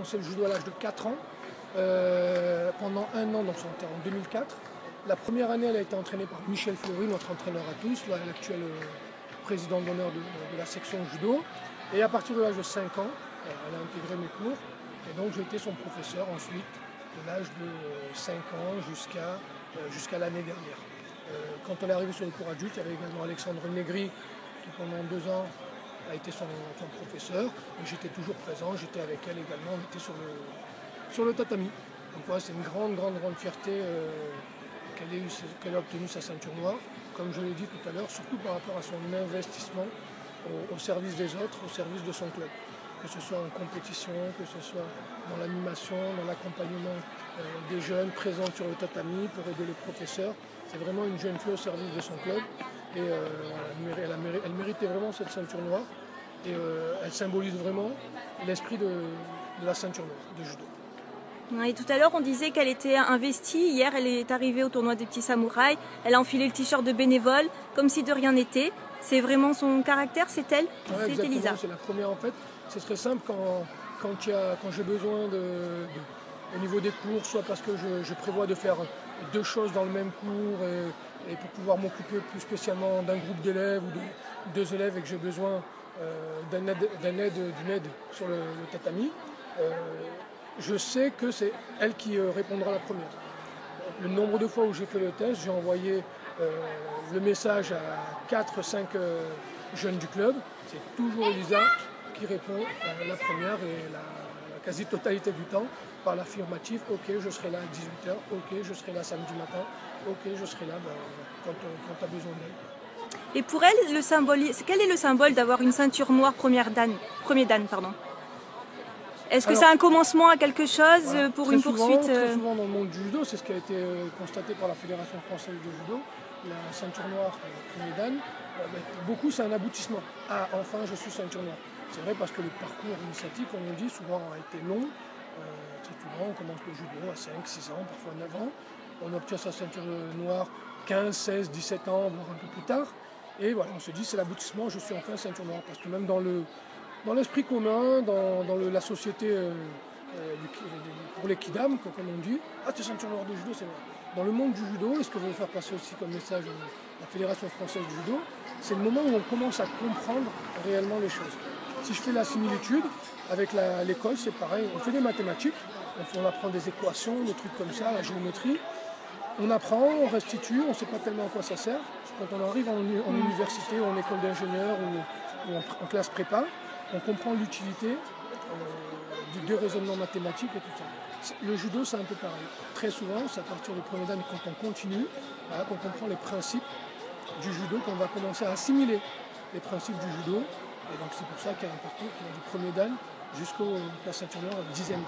commencé le judo à l'âge de 4 ans, pendant un an, donc c'était en 2004. La première année, elle a été entraînée par Michel Fleury, notre entraîneur à tous, l'actuel président d'honneur de la section judo. Et à partir de l'âge de 5 ans, elle a intégré mes cours. Et donc j'ai été son professeur ensuite, de l'âge de 5 ans jusqu'à l'année dernière. Quand elle est arrivée sur le cours adulte, il y avait également Alexandre Negri, qui pendant 2 ans a été son professeur. Et j'étais toujours présent, j'étais avec elle également, on était sur le tatami. Donc ouais, c'est une grande fierté qu'elle a obtenu sa ceinture noire, comme je l'ai dit tout à l'heure, surtout par rapport à son investissement au service des autres, au service de son club. Que ce soit en compétition, que ce soit dans l'animation, dans l'accompagnement des jeunes présents sur le tatami pour aider les professeurs. C'est vraiment une jeune fille au service de son club et elle méritait vraiment cette ceinture noire et elle symbolise vraiment l'esprit de la ceinture noire de judo. Et tout à l'heure, on disait qu'elle était investie. Hier, elle est arrivée au tournoi des petits samouraïs. Elle a enfilé le t-shirt de bénévole, comme si de rien n'était. C'est vraiment son caractère, c'est elle, ouais, c'est Elisa. C'est la première en fait. C'est très simple quand j'ai besoin au niveau des cours, soit parce que je prévois de faire 2 choses dans le même cours et pour pouvoir m'occuper plus spécialement d'un groupe d'élèves ou de 2 élèves et que j'ai besoin d'une aide sur le tatami. Je sais que c'est elle qui répondra la première. Le nombre de fois où j'ai fait le test, j'ai envoyé le message à 4-5 jeunes du club. C'est toujours Elisa qui répond la première et la quasi-totalité du temps par l'affirmatif. Ok, je serai là à 18h, ok, je serai là samedi matin, ok, je serai là quand tu as besoin d'elle. Et pour elle, quel est le symbole d'avoir une ceinture noire premier dan? Est-ce que c'est un commencement à quelque chose pour une poursuite Très souvent dans le monde du judo, c'est ce qui a été constaté par la Fédération française de judo, la ceinture noire premier dan. Beaucoup, c'est un aboutissement. Ah, enfin, je suis ceinture noire. C'est vrai parce que le parcours initiatique, comme on dit, souvent a été long. Très souvent, on commence le judo à 5, 6 ans, parfois 9 ans. On obtient sa ceinture noire 15, 16, 17 ans, voire un peu plus tard. Et voilà, on se dit, c'est l'aboutissement, je suis enfin ceinture noire. Parce que même dans l'esprit commun, dans la société pour les kidam, comme on dit, ah, tu es ceinture noire de judo, c'est vrai. Dans le monde du judo, et ce que je veux faire passer aussi comme message à la Fédération française du judo, c'est le moment où on commence à comprendre réellement les choses. Si je fais la similitude avec l'école, c'est pareil. On fait des mathématiques, on apprend des équations, des trucs comme ça, la géométrie. On apprend, on restitue, on ne sait pas tellement à quoi ça sert. Quand on arrive en université ou en école d'ingénieur ou en classe prépa, on comprend l'utilité des raisonnements mathématiques et tout ça. Le judo, c'est un peu pareil. Très souvent, c'est à partir du premier dan, quand on continue, qu'on comprend les principes du judo, qu'on va commencer à assimiler les principes du judo. Et donc c'est pour ça qu'il y a un parcours qui va du premier dan jusqu'à la ceinture noire 10e dan.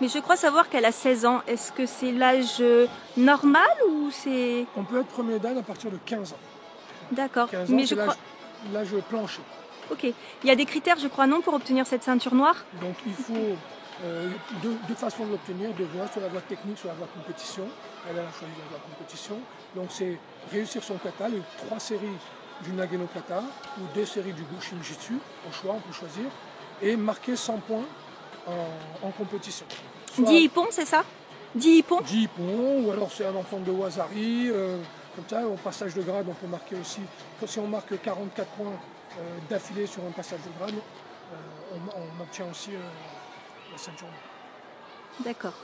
Mais je crois savoir qu'elle a 16 ans. Est-ce que c'est l'âge normal ou c'est... On peut être premier dan à partir de 15 ans. D'accord. 15 ans, c'est l'âge plancher. Ok. Il y a des critères, je crois, non, pour obtenir cette ceinture noire? Donc il faut deux façons de l'obtenir, 2 voies, sur la voie technique, sur la voie compétition. Elle a choisi la voie compétition. Donc c'est réussir son kata, les 3 séries du Nage no Kata ou 2 séries du Goshin Jitsu, au choix, on peut choisir, et marquer 100 points en compétition. 10 hippons, c'est ça? 10 hippons? 10 hippons, ou alors c'est un enfant de Wazari, comme ça, au passage de grade, on peut marquer aussi, si on marque 44 points d'affilée sur un passage de grade, on obtient aussi la ceinture. D'accord.